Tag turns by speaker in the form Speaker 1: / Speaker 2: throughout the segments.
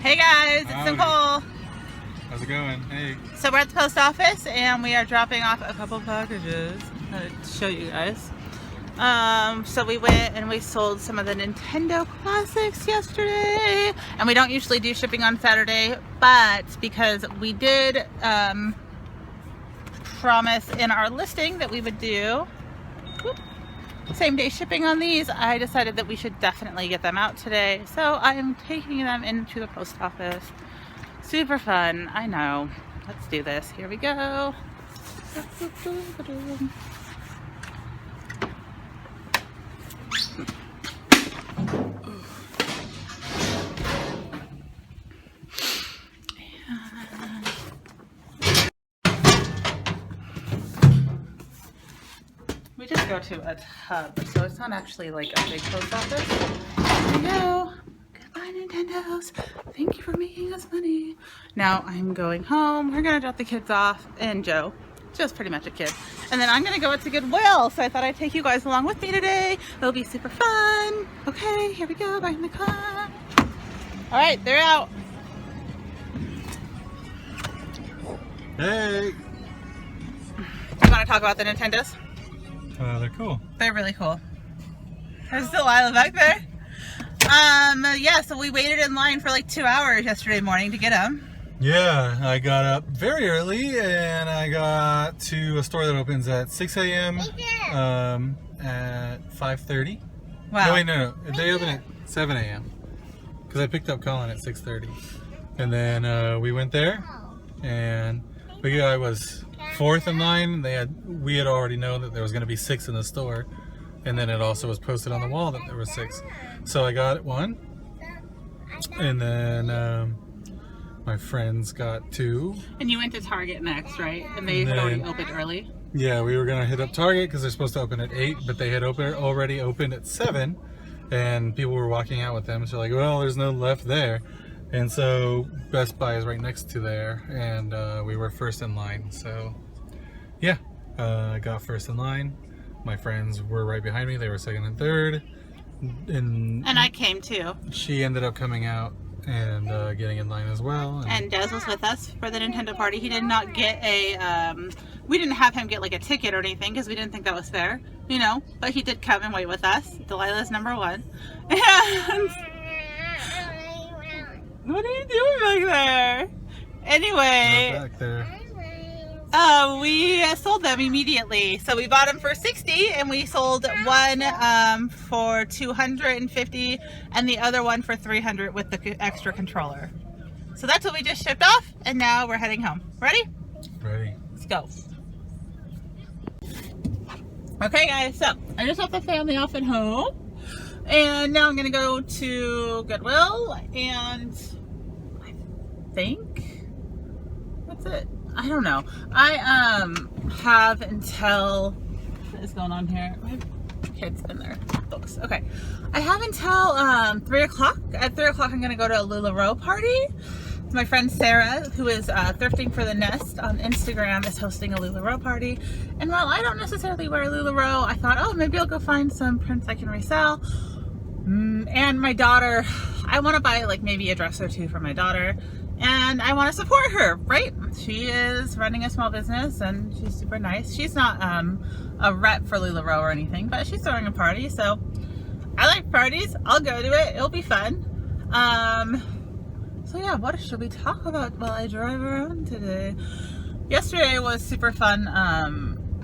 Speaker 1: Hey guys, it's
Speaker 2: Howdy.
Speaker 1: Nicole.
Speaker 2: How's it going? Hey.
Speaker 1: So we're at the post office and we are dropping off a couple packages. I'm gonna show you guys. So we went and we sold some of the Nintendo classics yesterday. And we don't usually do shipping on Saturday, but because we did promise in our listing that we would do same day shipping on these, I decided that we should definitely get them out today. So I am taking them into the post office. Super fun, I know. Let's do this. Here we go. We just go to a hub, so it's not actually like a big post office. Here we go. Goodbye, Nintendos. Thank you for making us money. Now I'm going home. We're gonna drop the kids off, and Joe, just pretty much a kid. And then I'm gonna go to Goodwill, so I thought I'd take you guys along with me today. It'll be super fun. Okay, here we go, back in the car. All right, they're out.
Speaker 2: Hey.
Speaker 1: You wanna talk about the Nintendos?
Speaker 2: They're cool.
Speaker 1: They're really cool. There's Delilah back there. Yeah, so we waited in line for like 2 hours yesterday morning to get them.
Speaker 2: Yeah, I got up very early and I got to a store that opens at 6 a.m. At 5:30.
Speaker 1: Wow.
Speaker 2: No, wait, no. They open at 7 a.m. Because I picked up Colin at 6:30. And then we went there and I was fourth in line. We had already known that there was going to be 6 in the store, and then it also was posted on the wall that there were 6. So I got one, and then my friends got 2.
Speaker 1: And you went to Target next, right? And they had already opened early.
Speaker 2: Yeah, we were gonna hit up Target because they're supposed to open at 8, but they had already opened at 7, and people were walking out with them. So like, well, there's no left there. And so Best Buy is right next to there, and we were first in line. So yeah, I got first in line. My friends were right behind me. They were second and third. And
Speaker 1: I came too.
Speaker 2: she ended up coming out and getting in line as well.
Speaker 1: And Des was with us for the Nintendo party. He did not get a, we didn't have him get like a ticket or anything because we didn't think that was fair, you know, but he did come and wait with us. Delilah's number 1. And what are you doing back there? Anyway,
Speaker 2: back there.
Speaker 1: We sold them immediately. So we bought them for $60 and we sold one for $250 and the other one for $300 with the extra controller. So that's what we just shipped off, and now we're heading home. Ready?
Speaker 2: Ready.
Speaker 1: Let's go. Okay guys, so I just dropped the family off at home. And now I'm gonna go to Goodwill, and I think that's it. I don't know. I have until, what is going on here? My kid's in their books. Okay. I have until 3 o'clock. At 3 o'clock I'm gonna go to a Lularoe party. My friend Sarah, who is thrifting for the Nest on Instagram, is hosting a Lularoe party. And while I don't necessarily wear Lularoe, I thought, oh, maybe I'll go find some prints I can resell. And my daughter, I want to buy like maybe a dress or 2 for my daughter, and I want to support her, right? She is running a small business and she's super nice. She's not a rep for Lularoe or anything, but she's throwing a party, so I like parties. I'll go to it. It'll be fun. So yeah, what should we talk about while I drive around today? Yesterday was super fun.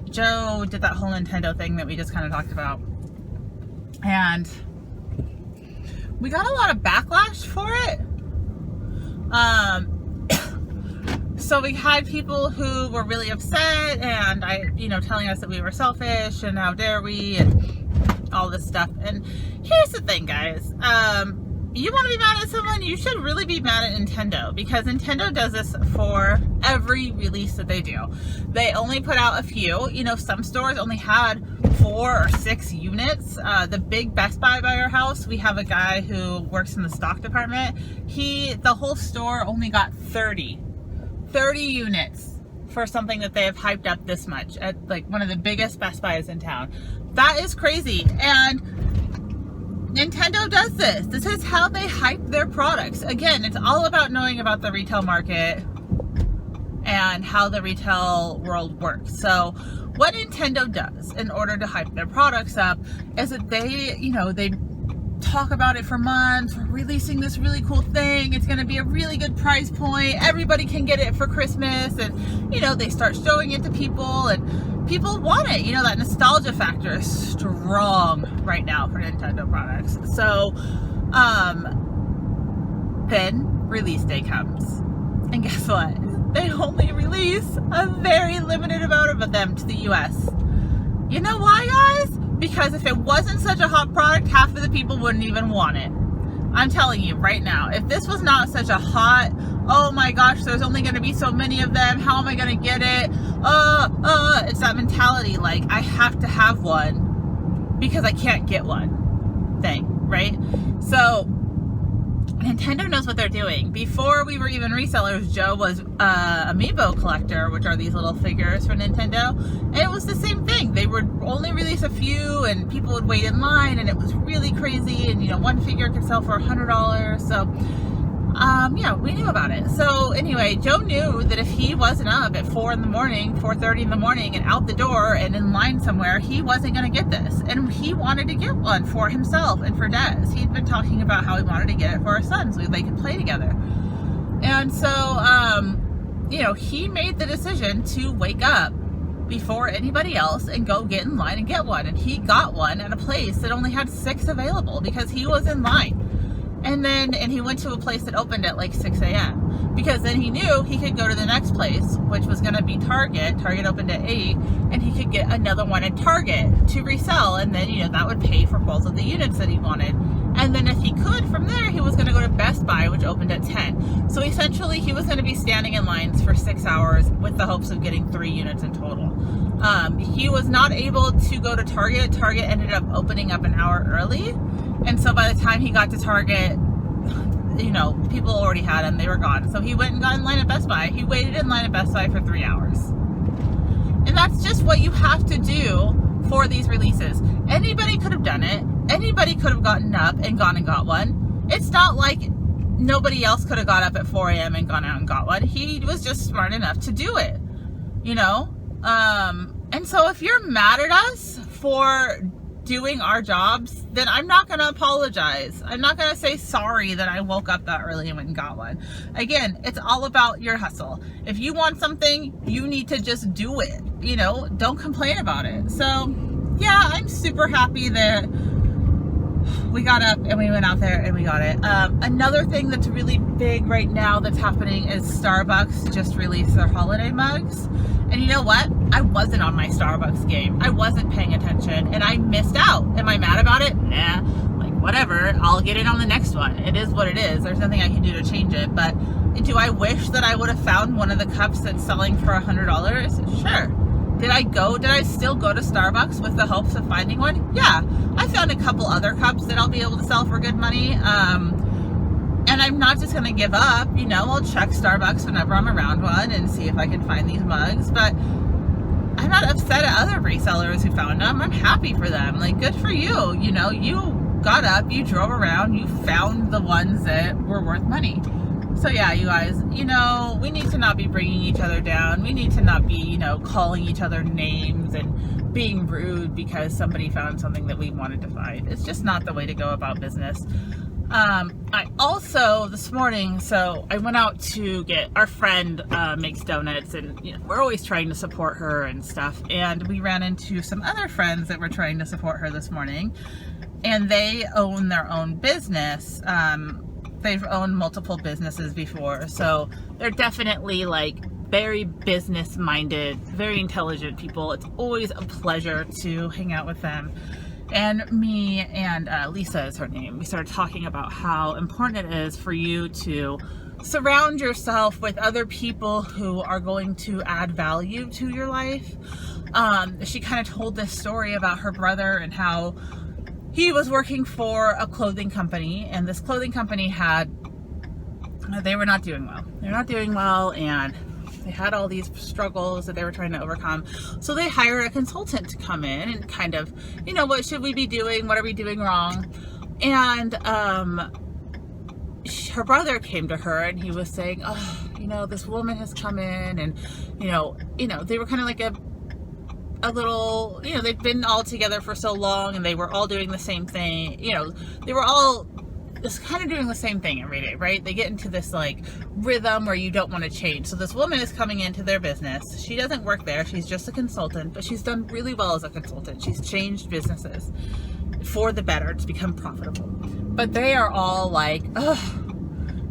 Speaker 1: Joe did that whole Nintendo thing that we just kind of talked about, and we got a lot of backlash for it. So we had people who were really upset and telling us that we were selfish and how dare we and all this stuff. And here's the thing, guys. You want to be mad at someone, you should really be mad at Nintendo, because Nintendo does this for every release that they do. They only put out a few. You know, some stores only had 4 or 6 units. The big Best Buy by our house, we have a guy who works in the stock department. The whole store only got 30 units for something that they have hyped up this much at like one of the biggest Best Buys in town. That is crazy. And Nintendo does this. This is how they hype their products. Again, it's all about knowing about the retail market and how the retail world works. So what Nintendo does in order to hype their products up is that they, you know, they talk about it for months. We're releasing this really cool thing. It's going to be a really good price point. Everybody can get it for Christmas. And, you know, they start showing it to people and people want it. You know, that nostalgia factor is strong right now for Nintendo products. So, then release day comes. And guess what? They only release a very limited amount of them to the US. You know why, guys? Because if it wasn't such a hot product, half of the people wouldn't even want it. I'm telling you right now, if this was not such a hot, oh my gosh, there's only going to be so many of them, how am I going to get it? It's that mentality, like, I have to have one because I can't get one thing, right? So Nintendo knows what they're doing. Before we were even resellers, Joe was amiibo collector, which are these little figures for Nintendo, and it was the same thing. They would only release a few and people would wait in line, and it was really crazy, and you know, one figure could sell for $100. So yeah, we knew about it. So anyway, Joe knew that if he wasn't up at 4 in the morning, 4:30 in the morning, and out the door and in line somewhere, he wasn't going to get this. And he wanted to get one for himself and for Des. He'd been talking about how he wanted to get it for our sons so they could play together. And so, you know, he made the decision to wake up before anybody else and go get in line and get one. And he got one at a place that only had 6 available because he was in line. And he went to a place that opened at like 6 a.m. because then he knew he could go to the next place, which was going to be Target. Target opened at 8, and he could get another one at Target to resell. And then, you know, that would pay for both of the units that he wanted. And then if he could, from there, he was going to go to Best Buy, which opened at 10. So essentially, he was going to be standing in lines for 6 hours with the hopes of getting 3 units in total. He was not able to go to Target. Target ended up opening up an hour early. And so by the time he got to Target, you know, people already had him. They were gone. So he went and got in line at Best Buy. He waited in line at Best Buy for 3 hours. And that's just what you have to do for these releases. Anybody could have done it. Anybody could have gotten up and gone and got one. It's not like nobody else could have got up at 4 a.m. and gone out and got one. He was just smart enough to do it, you know? And so if you're mad at us for doing our jobs, then I'm not going to apologize. I'm not going to say sorry that I woke up that early and went and got one. Again, it's all about your hustle. If you want something, you need to just do it. You know, don't complain about it. So yeah, I'm super happy that we got up and we went out there and we got it. Another thing that's really big right now that's happening is Starbucks just released their holiday mugs. And you know what? I wasn't on my Starbucks game. I wasn't paying attention and I missed out. Am I mad about it? Nah, like whatever. I'll get it on the next one. It is what it is. There's nothing I can do to change it. But do I wish that I would have found one of the cups that's selling for $100? Sure. Did I still go to Starbucks with the hopes of finding one? Yeah. I found a couple other cups that I'll be able to sell for good money. And I'm not just going to give up, you know, I'll check Starbucks whenever I'm around one and see if I can find these mugs. But I'm not upset at other resellers who found them. I'm happy for them. Like, good for you. You know, you got up, you drove around, you found the ones that were worth money. So yeah, you guys, you know, we need to not be bringing each other down. We need to not be, you know, calling each other names and being rude because somebody found something that we wanted to find. It's just not the way to go about business. I also, this morning, so I went out to get, our friend makes donuts and, you know, we're always trying to support her and stuff. And we ran into some other friends that were trying to support her this morning, and they own their own business. They've owned multiple businesses before, so they're definitely like very business minded, very intelligent people. It's always a pleasure to hang out with them. And me and Lisa is her name, we started talking about how important it is for you to surround yourself with other people who are going to add value to your life. She kind of told this story about her brother and how he was working for a clothing company, and this clothing company they were not doing well. They're not doing well, and they had all these struggles that they were trying to overcome. So they hired a consultant to come in and kind of, you know, what should we be doing? What are we doing wrong? And her brother came to her and he was saying, oh, you know, this woman has come in, and you know, they were kind of like a little, you know, they've been all together for so long and they were all doing the same thing, you know, they were all just kind of doing the same thing every day, right? They get into this like rhythm where you don't want to change. So this woman is coming into their business. She doesn't work there. She's just a consultant, but she's done really well as a consultant. She's changed businesses for the better to become profitable. But they are all like, ugh,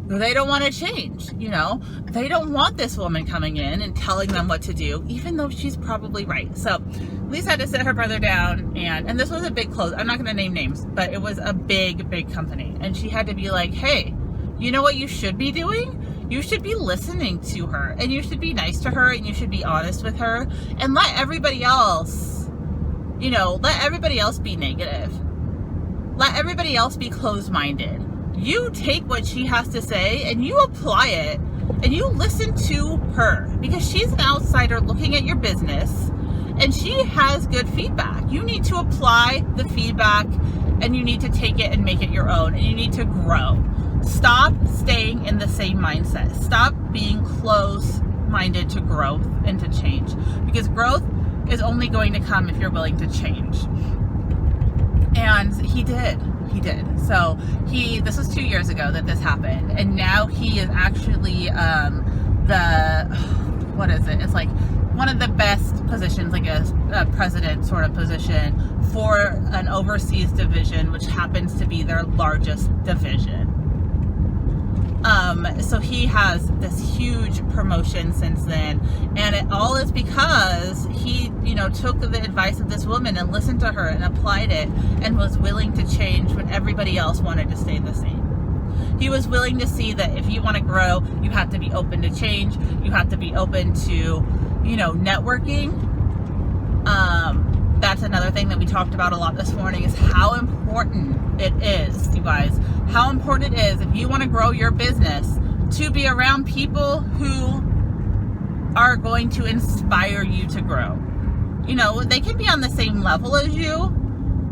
Speaker 1: they don't want to change, you know? They don't want this woman coming in and telling them what to do, even though she's probably right. So Lisa had to sit her brother down, and this was a big close. I'm not going to name names, but it was a big, big company. And she had to be like, hey, you know what you should be doing? You should be listening to her, and you should be nice to her, and you should be honest with her, and let everybody else, you know, let everybody else be negative. Let everybody else be closed-minded. You take what she has to say and you apply it, and you listen to her, because she's an outsider looking at your business and she has good feedback. You need to apply the feedback and you need to take it and make it your own, and you need to grow. Stop staying in the same mindset. Stop being close-minded to growth and to change, because growth is only going to come if you're willing to change. And he did. So this was 2 years ago that this happened, and now he is actually what is it? It's like one of the best positions, like a president sort of position for an overseas division, which happens to be their largest division. So he has this huge promotion since then, and it all is because he, you know, took the advice of this woman and listened to her and applied it, and was willing to change when everybody else wanted to stay the same. He was willing to see that if you want to grow, you have to be open to change. You have to be open to, you know, networking. That's another thing that we talked about a lot this morning, is how important it is, you guys, how important it is if you want to grow your business to be around people who are going to inspire you to grow. You know, they can be on the same level as you,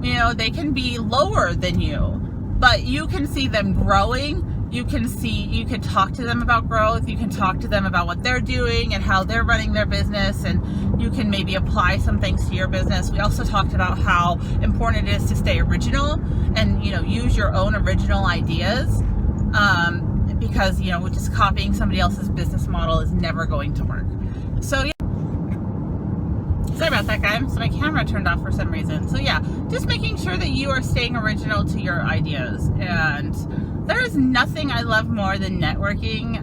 Speaker 1: you know, they can be lower than you, but you can see them growing. You can talk to them about growth. You can talk to them about what they're doing and how they're running their business, and you can maybe apply some things to your business. We also talked about how important it is to stay original and, you know, use your own original ideas, because, you know, just copying somebody else's business model is never going to work. So yeah. Sorry about that, guys. My camera turned off for some reason. So yeah, just making sure that you are staying original to your ideas. And there is nothing I love more than networking.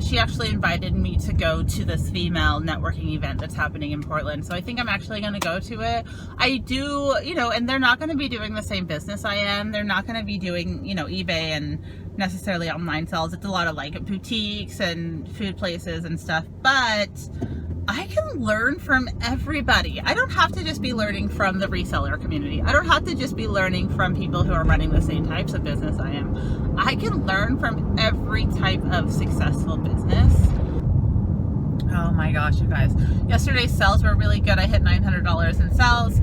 Speaker 1: She actually invited me to go to this female networking event that's happening in Portland. So I think I'm actually going to go to it. I do, you know, and they're not going to be doing the same business I am. They're not going to be doing, you know, eBay and necessarily online sales. It's a lot of like boutiques and food places and stuff. But I can learn from everybody. I don't have to just be learning from the reseller community. I don't have to just be learning from people who are running the same types of business I am. I can learn from every type of successful business. Oh my gosh, you guys. Yesterday's sales were really good. I hit $900 in sales.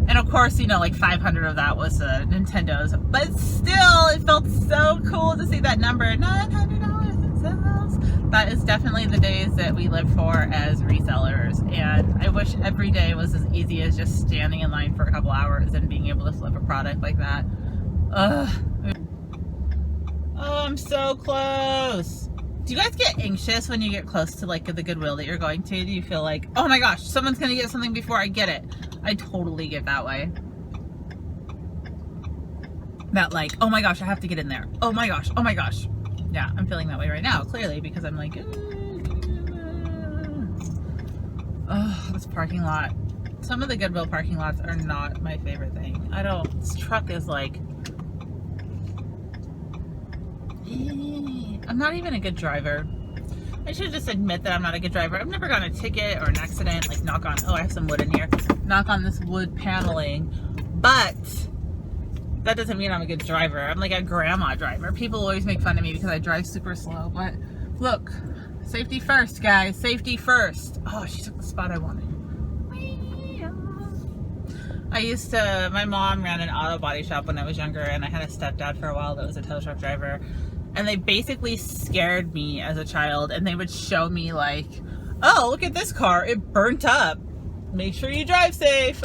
Speaker 1: And of course, you know, like 500 of that was Nintendo's. But still, it felt so cool to see that number, $900 in sales. That is definitely the days that we live for as resellers, and I wish every day was as easy as just standing in line for a couple hours and being able to flip a product like that. Ugh. Oh, I'm so close. Do you guys get anxious when you get close to like the Goodwill that you're going to? Do you feel like, oh my gosh, someone's gonna get something before I get it? I totally get that way. That like, oh my gosh, I have to get in there. Oh my gosh, oh my gosh. Yeah, I'm feeling that way right now, clearly, because I'm like, oh, this parking lot. Some of the Goodwill parking lots are not my favorite thing. This truck is like, I'm not even a good driver. I should just admit that I'm not a good driver. I've never gotten a ticket or an accident, like knock on, oh, I have some wood in here. Knock on this wood paneling, but that doesn't mean I'm a good driver. I'm like a grandma driver. People always make fun of me because I drive super slow, but look, safety first, guys, safety first. Oh, she took the spot I wanted. My mom ran an auto body shop when I was younger, and I had a stepdad for a while that was a tow truck driver. And they basically scared me as a child, and they would show me like, oh, look at this car, it burnt up. Make sure you drive safe.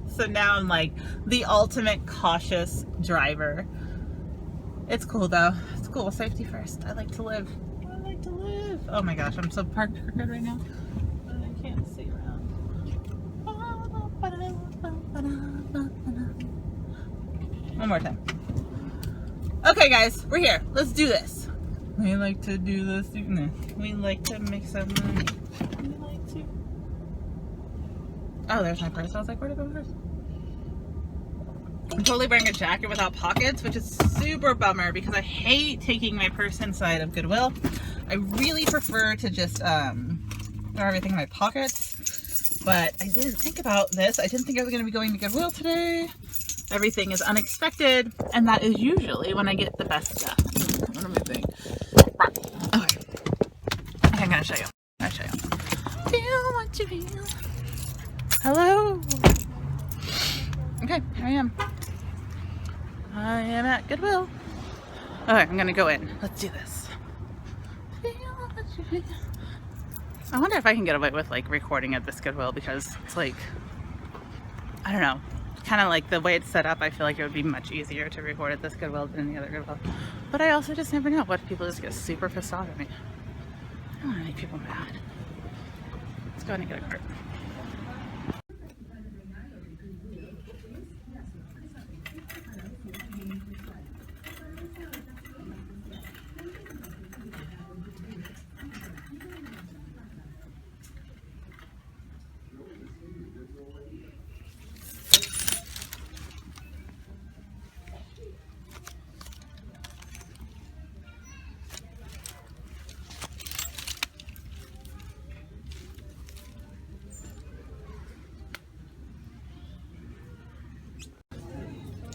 Speaker 1: So now I'm like the ultimate cautious driver. It's cool though. It's cool. Safety first. I like to live. I like to live. Oh my gosh, I'm so parked crooked right now. I can't see around. One more time. Okay guys, we're here. Let's do this. We like to do this. We like to make some money. We like to... Oh, there's my purse. I was like, where'd it go first? I'm totally wearing a jacket without pockets, which is super bummer because I hate taking my purse inside of Goodwill. I really prefer to just throw everything in my pockets. But I didn't think about this. I didn't think I was going to be going to Goodwill today. Everything is unexpected, and that is usually when I get the best stuff. What am I doing? Okay. I'm going to show you. I'll show you. Feel what you feel. Hello. Okay, here I am. I am at Goodwill. Okay, I'm going to go in. Let's do this. Feel what you feel. I wonder if I can get away with like recording at this Goodwill because it's like, I don't know. Kind of like the way it's set up, I feel like it would be much easier to record at this Goodwill than any other Goodwill. But I also just never know. What if people just get super pissed off at me? I don't want to make people mad. Let's go ahead and get a cart.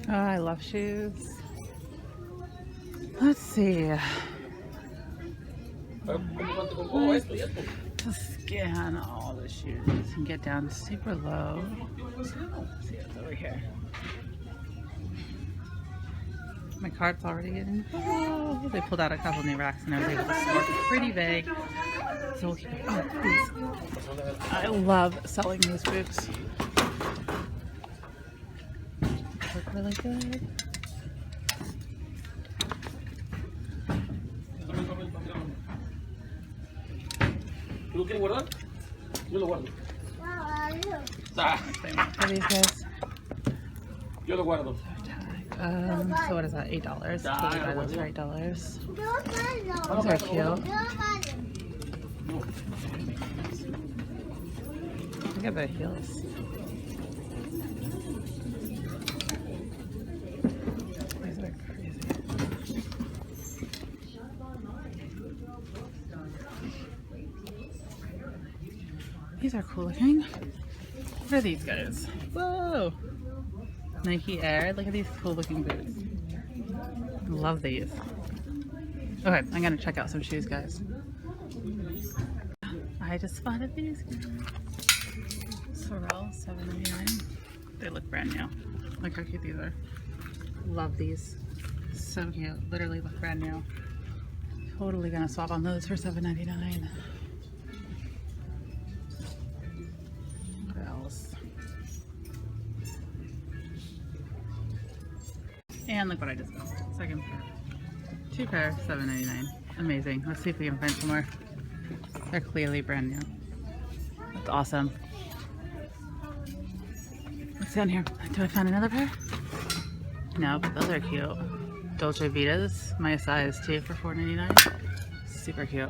Speaker 1: Oh, I love shoes. Let's see. To scan all the shoes and get down super low. Let's see what's over here. My cart's already getting full. They pulled out a couple new racks and I was able to sort pretty big. So we'll keep it. Oh, please. I love selling these boots. Look really good.
Speaker 3: ¿Tú quieres guardar? Yo lo guardo.
Speaker 1: For these guys.
Speaker 3: Yo lo guardo.
Speaker 1: So what is that? $8. Totally buy those for $8. Those are cute. Look at the heels. These are crazy. These are cool looking. What are these guys? Whoa! Nike Air. Look at these cool looking boots. Love these. Okay, I'm gonna check out some shoes, guys. I just spotted these. Sorel, $7.99. They look brand new. Look how cute these are. Love these. So cute. Literally look brand new. Totally gonna swap on those for $7.99. What else? And look what I just got. Second pair. 2 pair, $7.99. Amazing. Let's see if we can find some more. They're clearly brand new. That's awesome. What's down here? Do I find another pair? No, but those are cute. Dolce Vitas, my size too, for $4.99. Super cute.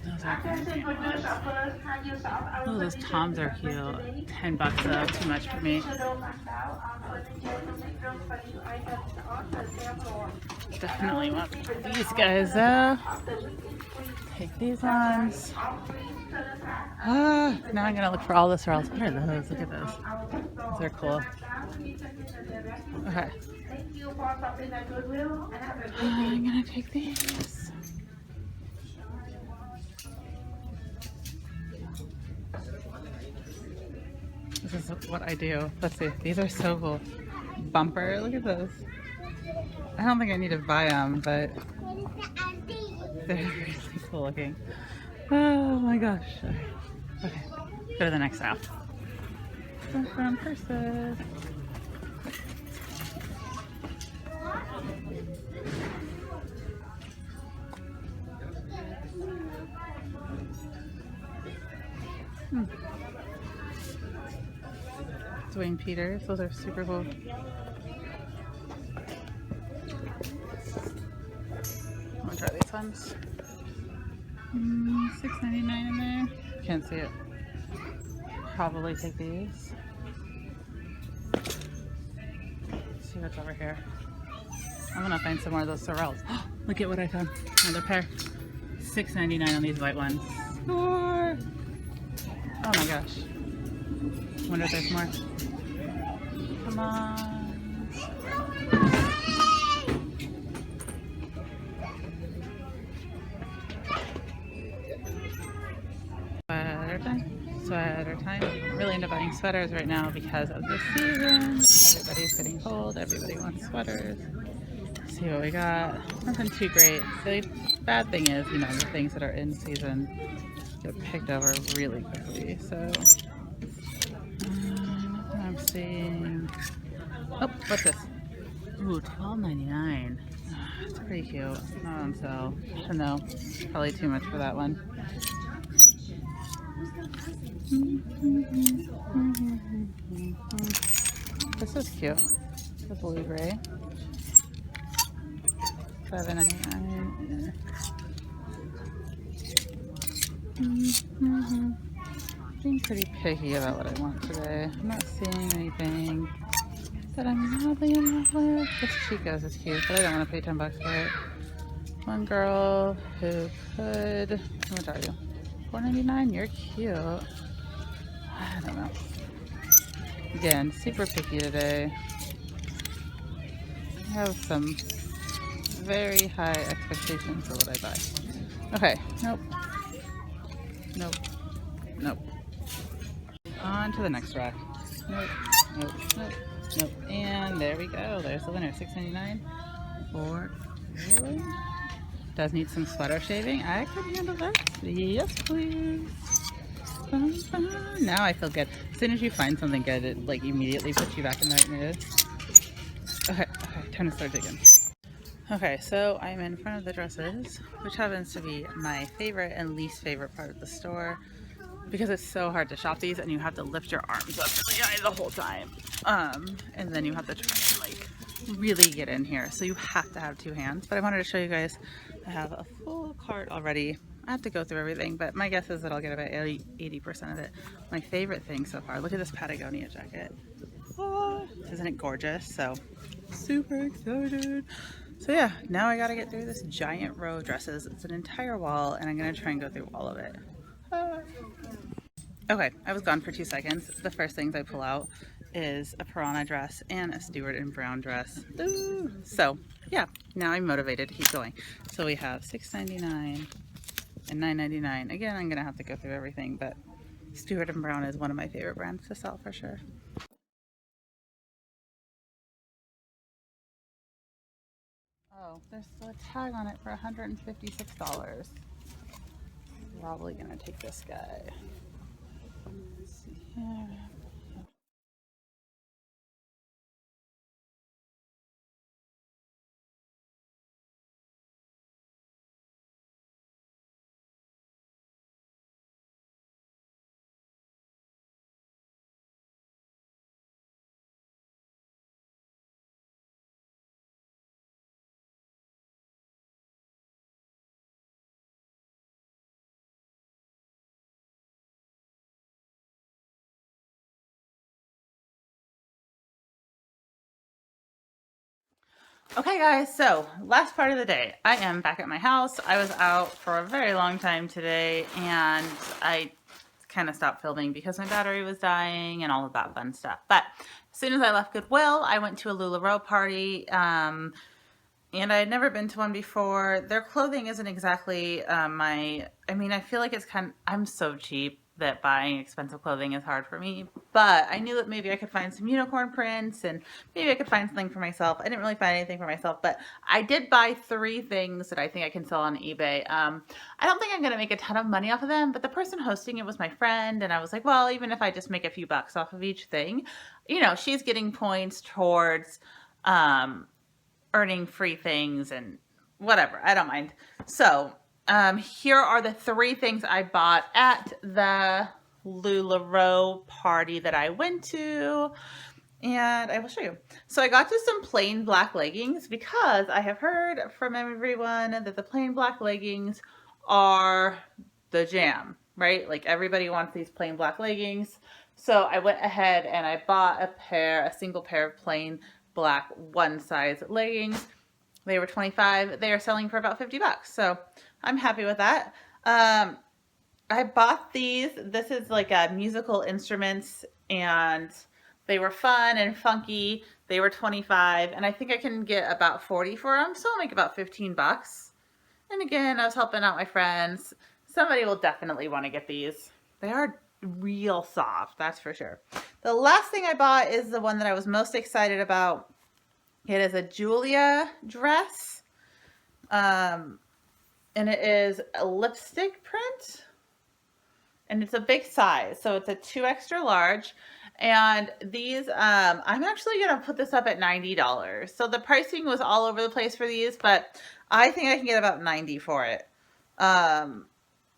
Speaker 1: Those are cute. Oh, those Toms are cute. $10 though, too much for me. Definitely want these guys though. Take these ones. Now I'm gonna look for all the Sorels. What are those? Look at those. Those are cool. Okay. I'm gonna take these. This is what I do. Let's see. These are so cool. Bumper. Look at those. I don't think I need to buy them, but they're really cool looking. Oh my gosh. Okay. Go to the next aisle. From purses. Dwayne Peters. Those are super cool. I'm gonna try these ones. $6.99 in there. Can't see it. Probably take these. Let's see what's over here. I'm gonna find some more of those sorrels. Look at what I found. Another pair. $6.99 on these white ones. Score! Oh my gosh. Wonder if there's more. Come on. Sweater time. Sweater time. I'm really into buying sweaters right now because of the season. Everybody's getting cold. Everybody wants sweaters. Let's see what we got. Nothing too great. The bad thing is, you know, the things that are in season get picked over really quickly. So I'm seeing. Oh, what's this? Ooh, $12.99. It's pretty cute. Not on sale. I don't know. Probably too much for that one. This is cute. The blue gray. $7.99. Being pretty picky about what I want today. I'm not seeing anything that I'm madly in love with. This Chico's is cute, but I don't want to pay $10 for it. One girl who could. How much are you? $4.99. You're cute. I don't know. Again, super picky today. I have some very high expectations for what I buy. Okay. Nope. Nope. Nope. On to the next rack. Nope. Nope. Nope. Nope. And there we go. There's the winner. $6.99 for Goodwill. Does need some sweater shaving. I could handle that. Yes, please. Now I feel good. As soon as you find something good, it like immediately puts you back in the right mood. Okay. Time to start digging. Okay, so I'm in front of the dresses, which happens to be my favorite and least favorite part of the store because it's so hard to shop these and you have to lift your arms up really high the whole time. And then you have to try and like really get in here. So you have to have two hands. But I wanted to show you guys, I have a full cart already. I have to go through everything, but my guess is that I'll get about 80% of it. My favorite thing so far, look at this Patagonia jacket. Oh, isn't it gorgeous? So super excited. So yeah, now I gotta get through this giant row of dresses. It's an entire wall and I'm gonna try and go through all of it. Okay, I was gone for 2 seconds. The first things I pull out is a Piranha dress and a Stewart and Brown dress. Ooh. So yeah, now I'm motivated to keep going. So we have $6.99 and $9.99. Again, I'm gonna have to go through everything, but Stewart and Brown is one of my favorite brands to sell for sure. Oh, there's still a tag on it for $156. Probably gonna take this guy. Let's see here. Okay guys, so last part of the day. I am back at my house. I was out for a very long time today and I kind of stopped filming because my battery was dying and all of that fun stuff. But as soon as I left Goodwill, I went to a Lularoe party and I had never been to one before. Their clothing isn't exactly I mean, I feel like it's I'm so cheap that buying expensive clothing is hard for me, but I knew that maybe I could find some unicorn prints and maybe I could find something for myself. I didn't really find anything for myself, but I did buy 3 things that I think I can sell on eBay. I don't think I'm going to make a ton of money off of them, but the person hosting it was my friend, and I was like, well, even if I just make a few bucks off of each thing, you know, she's getting points towards earning free things and whatever. I don't mind. So here are the 3 things I bought at the Lularoe party that I went to, and I will show you. So I got just some plain black leggings because I have heard from everyone that the plain black leggings are the jam, right? Like everybody wants these plain black leggings. So I went ahead and I bought a single pair of plain black one size leggings. They were $25. They are selling for about $50. So I'm happy with that. I bought these. This is like a musical instruments, and they were fun and funky. They were $25, and I think I can get about $40 for them. So I'll make about $15. And again, I was helping out my friends. Somebody will definitely want to get these. They are real soft, that's for sure. The last thing I bought is the one that I was most excited about. It is a Julia dress. And it is a lipstick print, and it's a big size, so it's a 2 extra large. And these, I'm actually gonna put this up at $90. So the pricing was all over the place for these, but I think I can get about $90 for it.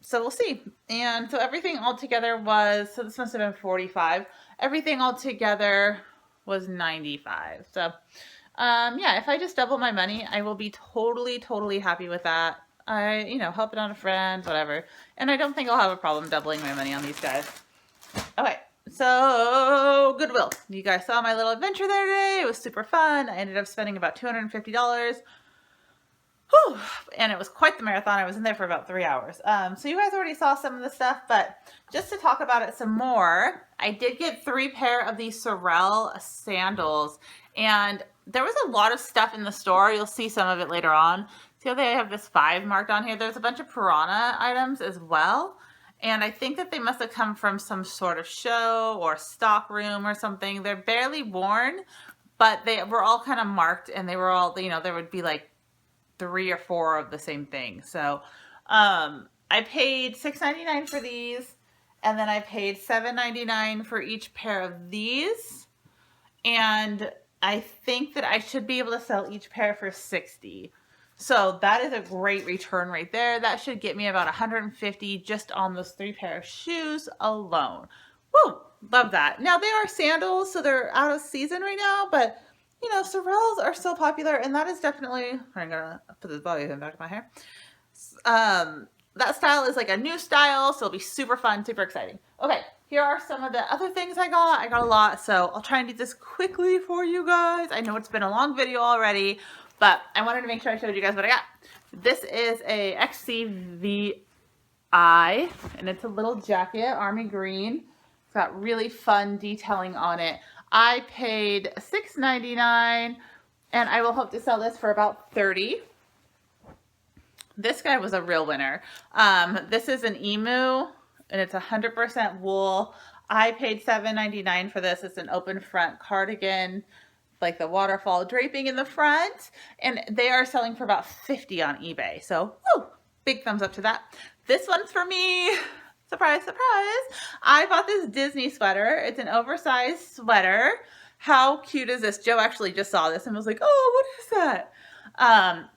Speaker 1: So we'll see. And so everything all together was, so this must have been $45. Everything all together was $95. So yeah, if I just double my money, I will be totally happy with that. You know, helping out a friend, whatever. And I don't think I'll have a problem doubling my money on these guys. Okay, so Goodwill. You guys saw my little adventure there today. It was super fun. I ended up spending about $250. Whew. And it was quite the marathon. I was in there for about 3 hours. So you guys already saw some of the stuff, but just to talk about it some more, I did get 3 pair of these Sorel sandals, and there was a lot of stuff in the store. You'll see some of it later on. See how they have this 5 marked on here? There's a bunch of Piranha items as well. And I think that they must have come from some sort of show or stock room or something. They're barely worn, but they were all kind of marked, and they were all, you know, there would be like 3 or 4 of the same thing. So I paid $6.99 for these, and then I paid $7.99 for each pair of these. And I think that I should be able to sell each pair for $60. So that is a great return right there. That should get me about $150 just on those 3 pair of shoes alone. Woo! Love that. Now they are sandals, so they're out of season right now, but you know, Sorels are still popular, and that is definitely, I'm gonna put this volume back in my hair. That style is like a new style, so it'll be super fun, super exciting. Okay, here are some of the other things I got. I got a lot, so I'll try and do this quickly for you guys. I know it's been a long video already, but I wanted to make sure I showed you guys what I got. This is a XCVI, and it's a little jacket, army green. It's got really fun detailing on it. I paid $6.99, and I will hope to sell this for about $30. This guy was a real winner. This is an emu, and it's 100% wool. I paid $7.99 for this. It's an open front cardigan, like the waterfall draping in the front, and they are selling for about $50 on eBay. So, woo, big thumbs up to that. This one's for me. Surprise, surprise. I bought this Disney sweater. It's an oversized sweater. How cute is this? Joe actually just saw this and was like, oh, what is that?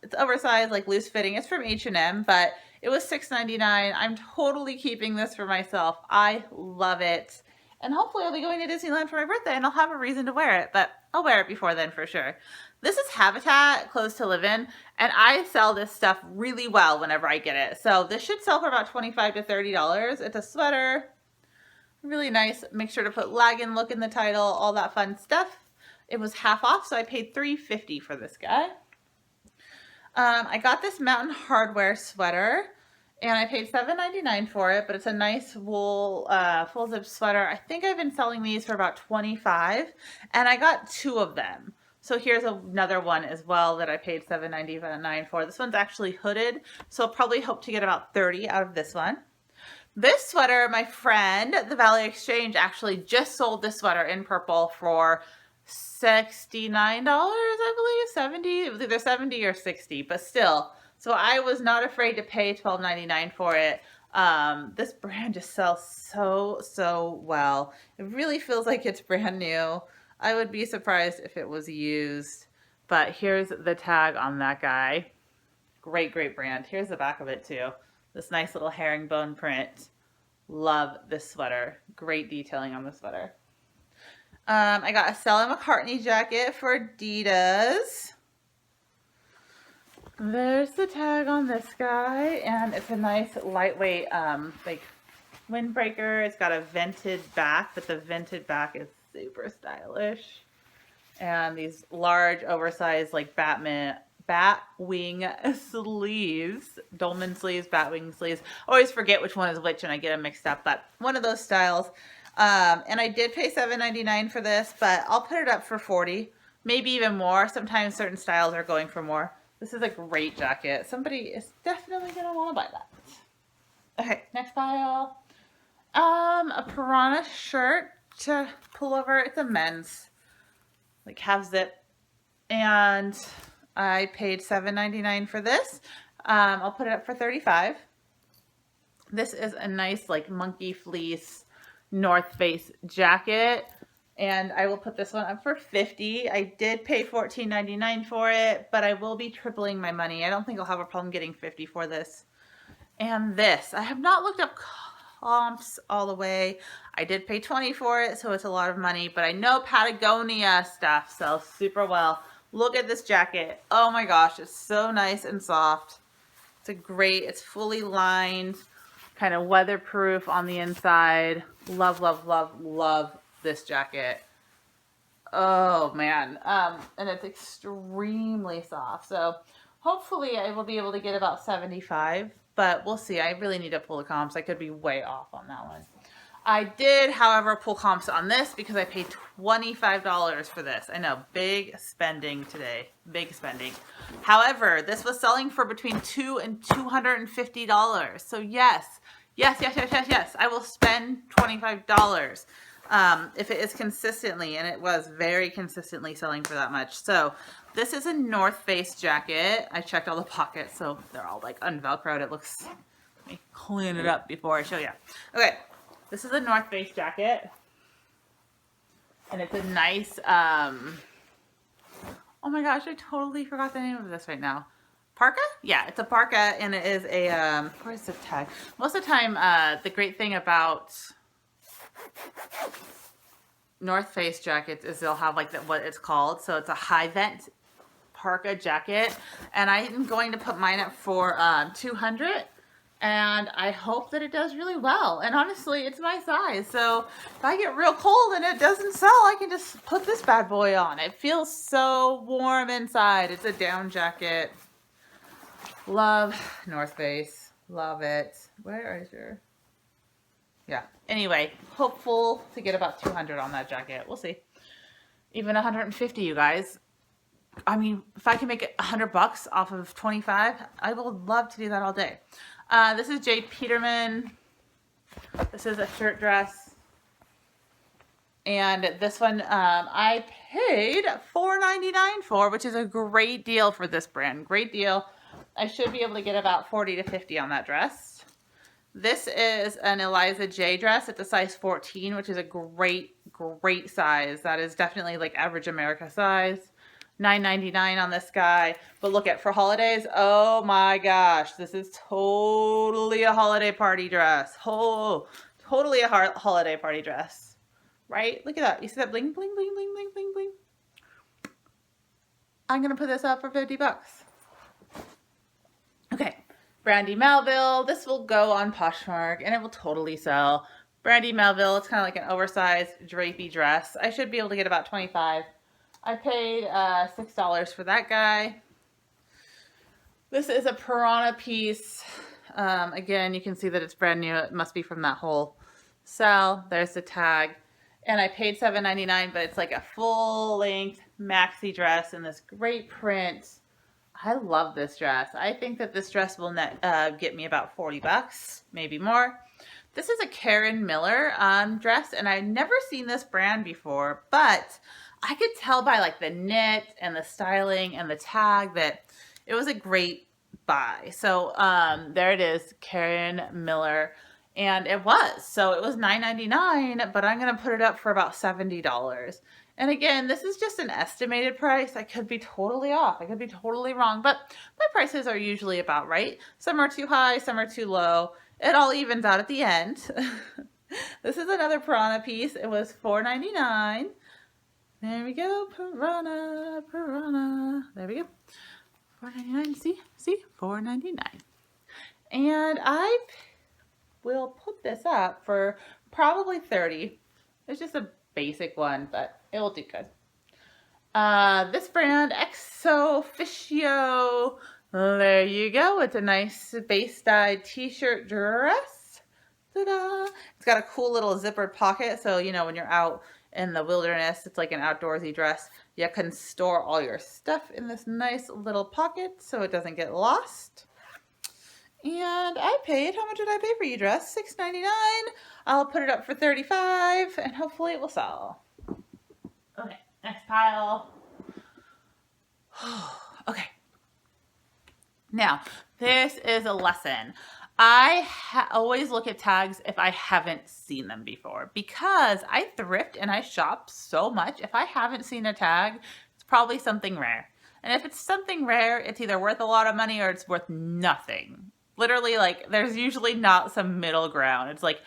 Speaker 1: It's oversized, like loose fitting. It's from H&M, but it was $6.99. I'm totally keeping this for myself. I love it. And hopefully I'll be going to Disneyland for my birthday and I'll have a reason to wear it, but I'll wear it before then for sure. This is Habitat, Clothes to Live In, and I sell this stuff really well whenever I get it. So this should sell for about $25 to $30. It's a sweater, really nice. Make sure to put Laggin' Look in the title, all that fun stuff. It was half off, so I paid $3.50 for this guy. I got this Mountain Hardwear sweater, and I paid $7.99 for it, but it's a nice wool full zip sweater. I think I've been selling these for about $25, and I got 2 of them. So here's another one as well that I paid $7.99 for. This one's actually hooded, so I'll probably hope to get about $30 out of this one. This sweater, my friend, the Valley Exchange, actually just sold this sweater in purple for $69, I believe, 70. It was either 70 or 60, but still. So I was not afraid to pay $12.99 for it. This brand just sells so well. It really feels like it's brand new. I would be surprised if it was used. But here's the tag on that guy. Great brand. Here's the back of it too. This nice little herringbone print. Love this sweater. Great detailing on the sweater. I got a Stella McCartney jacket for Adidas. There's the tag on this guy, and it's a nice lightweight like windbreaker. It's got a vented back, but the vented back is super stylish. And these large, oversized, like batwing sleeves, dolman sleeves, batwing sleeves. I always forget which one is which and I get them mixed up, but one of those styles. And I did pay $7.99 for this, but I'll put it up for $40, maybe even more. Sometimes certain styles are going for more. This is a great jacket. Somebody is definitely going to want to buy that. Okay, next pile. A Piranha shirt to pull over. It's a men's, like half zip. And I paid $7.99 for this. I'll put it up for $35. This is a nice like monkey fleece North Face jacket, and I will put this one up for $50. I did pay $14.99 for it, but I will be tripling my money. I don't think I'll have a problem getting $50 for this. And this, I have not looked up comps all the way. I did pay $20 for it, so it's a lot of money, but I know Patagonia stuff sells super well. Look at this jacket. Oh my gosh, it's so nice and soft. It's fully lined, kind of weatherproof on the inside. Love this jacket. Oh man. And it's extremely soft. So hopefully I will be able to get about 75, but we'll see. I really need to pull the comps. I could be way off on that one. I did, however, pull comps on this because I paid $25 for this. I know, big spending today. Big spending. However, this was selling for between $200 and $250. So yes, I will spend $25 if it is consistently, and it was very consistently selling for that much. So this is a North Face jacket. I checked all the pockets, so they're all like unvelcroed. It looks, let me clean it up before I show you. Okay. This is a North Face jacket, and it's a nice, oh my gosh, I totally forgot the name of this right now. Parka? Yeah, it's a parka, and it is a, where's the tag? Most of the time, the great thing about North Face jackets is they'll have like what it's called, so it's a high vent parka jacket, and I'm going to put mine up for $200. And I hope that it does really well. And honestly, it's my size. So if I get real cold and it doesn't sell, I can just put this bad boy on. It feels so warm inside. It's a down jacket. Love North Face. Love it. Where is your... Yeah. Anyway, hopeful to get about 200 on that jacket. We'll see. Even 150, you guys. I mean, if I can make it $100 off of 25, I would love to do that all day. This is Jade Peterman. This is a shirt dress. And this one I paid $4.99 for, which is a great deal for this brand. Great deal. I should be able to get about 40 to 50 on that dress. This is an Eliza J dress. It's a size 14, which is a great size. That is definitely like average America size. $9.99 on this guy. But look at, for holidays, oh my gosh, this is totally a holiday party dress. Oh, totally a holiday party dress. Right? Look at that. You see that bling, bling, bling, bling, bling, bling, bling? I'm going to put this up for $50. Okay. Brandy Melville. This will go on Poshmark and it will totally sell. Brandy Melville. It's kind of like an oversized drapey dress. I should be able to get about 25. I paid $6 for that guy. This is a Piranha piece. Again, you can see that it's brand new. It must be from that whole sell. There's the tag. And I paid $7.99, but it's like a full-length maxi dress in this great print. I love this dress. I think that this dress will get me about $40, maybe more. This is a Karen Miller dress, and I'd never seen this brand before, but I could tell by like the knit and the styling and the tag that it was a great buy. So there it is, Karen Miller, and it was. So it was $9.99, but I'm gonna put it up for about $70. And again, this is just an estimated price. I could be totally off. I could be totally wrong, but my prices are usually about right. Some are too high, some are too low. It all evens out at the end. This is another Piranha piece. It was $4.99. There we go, Piranha, Piranha. There we go. $4.99, see, $4.99. And I will put this up for probably $30. It's just a basic one, but it will do good. This brand, Exo Officio. There you go. It's a nice base dyed t-shirt dress. Ta-da! It's got a cool little zippered pocket, so you know when you're out in the wilderness, it's like an outdoorsy dress. You can store all your stuff in this nice little pocket so it doesn't get lost. And I paid, how much did I pay for you dress? $6.99. I'll put it up for $35 and hopefully it will sell. Okay, next pile. Okay. Now, this is a lesson. I always look at tags if I haven't seen them before because I thrift and I shop so much. If I haven't seen a tag, it's probably something rare. And if it's something rare, it's either worth a lot of money or it's worth nothing. Literally, like, there's usually not some middle ground. It's like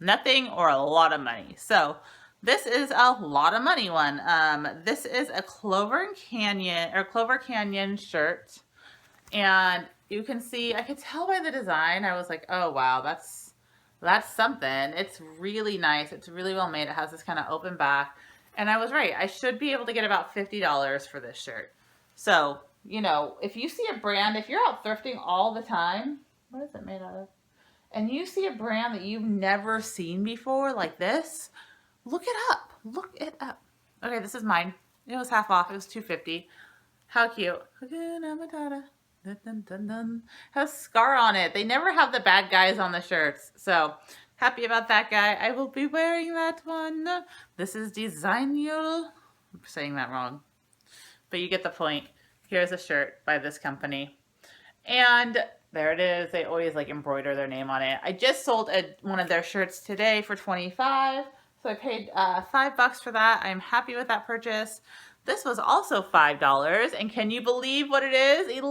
Speaker 1: nothing or a lot of money. So this is a lot of money one. This is a Clover Canyon shirt. And you can see, I could tell by the design, I was like, oh wow, that's something. It's really nice. It's really well made. It has this kind of open back. And I was right. I should be able to get about $50 for this shirt. So, you know, if you see a brand, if you're out thrifting all the time, what is it made out of? And you see a brand that you've never seen before like this, look it up. Look it up. Okay, this is mine. It was half off. It was $2.50. How cute. Dun, dun, dun, dun. Has Scar on it. They never have the bad guys on the shirts. So happy about that guy. I will be wearing that one. This is Designul. I'm saying that wrong. But you get the point. Here's a shirt by this company. And there it is. They always like embroider their name on it. I just sold one of their shirts today for $25. So I paid $5 for that. I'm happy with that purchase. This was also $5. And can you believe what it is?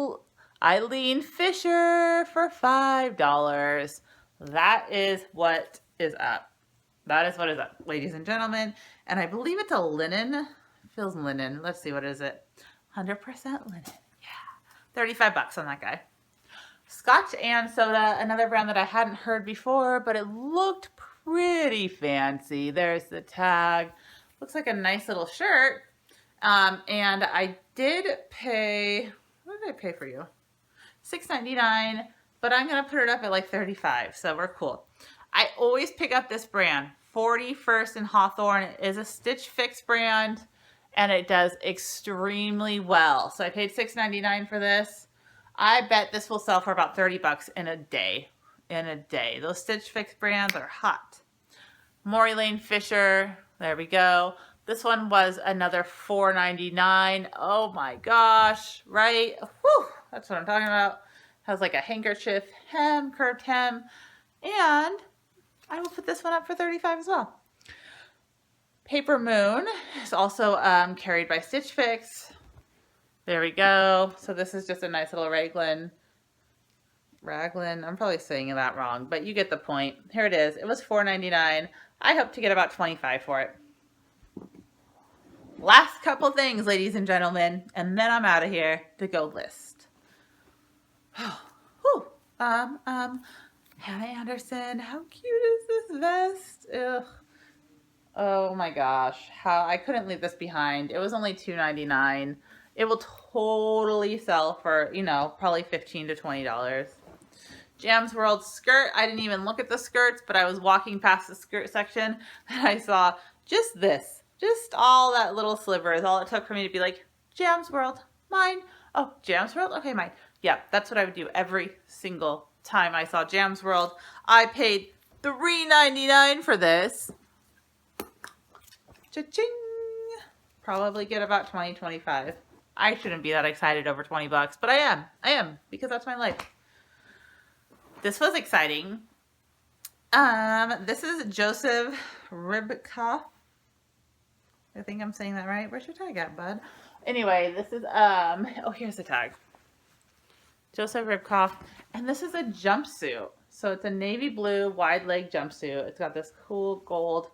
Speaker 1: Eileen Fisher for $5. That is what is up. That is what is up, ladies and gentlemen. And I believe it's a linen. It feels linen. Let's see, what is it? 100% linen. Yeah. $35 on that guy. Scotch and Soda, another brand that I hadn't heard before, but it looked pretty fancy. There's the tag. Looks like a nice little shirt. And I did pay, what did I pay for you? $6.99, but I'm going to put it up at like $35, so we're cool. I always pick up this brand, 41st and Hawthorne. It is a Stitch Fix brand, and it does extremely well. So I paid $6.99 for this. I bet this will sell for about $30 in a day. Those Stitch Fix brands are hot. Maury Lane Fisher, there we go. This one was another $4.99. Oh my gosh, right? Whew, that's what I'm talking about. Has like a handkerchief hem, curved hem. And I will put this one up for $35 as well. Paper Moon is also carried by Stitch Fix. There we go. So this is just a nice little raglan. I'm probably saying that wrong, but you get the point. Here it is. It was $4.99. I hope to get about $25 for it. Last couple things, ladies and gentlemen, and then I'm out of here to go list. Whew. Hannah Anderson, how cute is this vest? Ugh. Oh my gosh, how I couldn't leave this behind. It was only $2.99. It will totally sell for, you know, probably $15 to $20. Jam's World skirt. I didn't even look at the skirts, but I was walking past the skirt section and I saw just this. Just all that little sliver is all it took for me to be like, Jam's World, mine. Oh, Jam's World? Okay, mine. Yeah, that's what I would do every single time I saw Jam's World. I paid $3.99 for this. Cha-ching. Probably get about 20, 25. I shouldn't be that excited over 20 bucks, but I am. I am, because that's my life. This was exciting. This is Joseph Ribkoff. I think I'm saying that right. Where's your tag at, bud? Anyway, this is, oh, here's the tag. Joseph Ribkoff. And this is a jumpsuit. So it's a navy blue wide leg jumpsuit. It's got this cool gold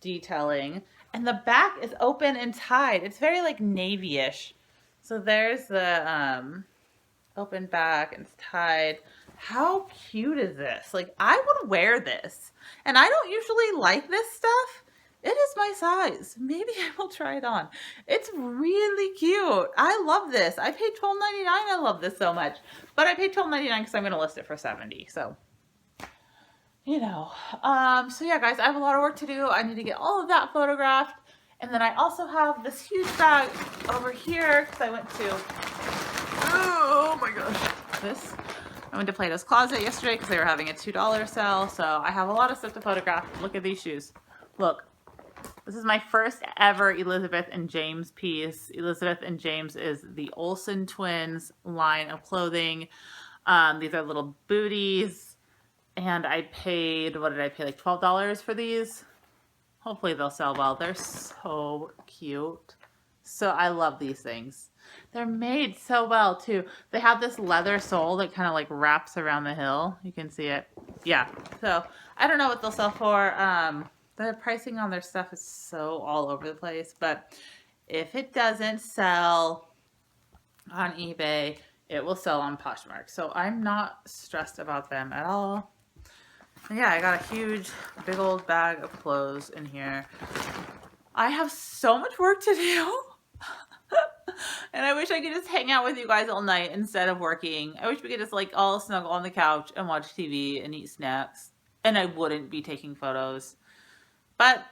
Speaker 1: detailing. And the back is open and tied. It's very like navy-ish. So there's the open back and it's tied. How cute is this? Like, I would wear this. And I don't usually like this stuff. It is my size. Maybe I will try it on. It's really cute. I love this. I paid $12.99. I love this so much. But I paid $12.99 because I'm going to list it for $70. So, you know. So yeah, guys, I have a lot of work to do. I need to get all of that photographed. And then I also have this huge bag over here because I went to, oh my gosh, I went to Plato's Closet yesterday because they were having a $2 sale. So I have a lot of stuff to photograph. Look at these shoes. Look. This is my first ever Elizabeth and James piece. Elizabeth and James is the Olsen twins line of clothing. These are little booties. And I paid, what did I pay? Like $12 for these. Hopefully they'll sell well. They're so cute. So I love these things. They're made so well too. They have this leather sole that kind of like wraps around the heel. You can see it. Yeah. So I don't know what they'll sell for. The pricing on their stuff is so all over the place, but if it doesn't sell on eBay, it will sell on Poshmark. So I'm not stressed about them at all. And yeah, I got a huge, big old bag of clothes in here. I have so much work to do. And I wish I could just hang out with you guys all night instead of working. I wish we could just like all snuggle on the couch and watch TV and eat snacks. And I wouldn't be taking photos. But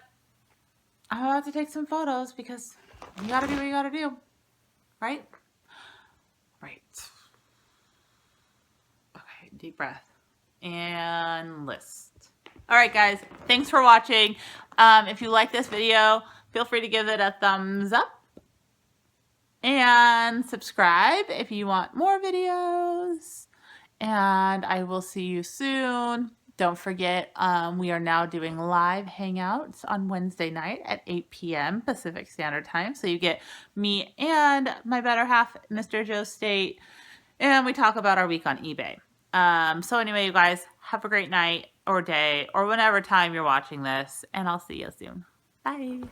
Speaker 1: I'm about to take some photos because you gotta do what you gotta do. Right? Right. Okay, deep breath. And list. Alright guys, thanks for watching. If you like this video, feel free to give it a thumbs up. And subscribe if you want more videos. And I will see you soon. Don't forget, we are now doing live hangouts on Wednesday night at 8 p.m. Pacific Standard Time. So you get me and my better half, Mr. Joe State, and we talk about our week on eBay. So anyway, you guys, have a great night or day or whenever time you're watching this, and I'll see you soon. Bye.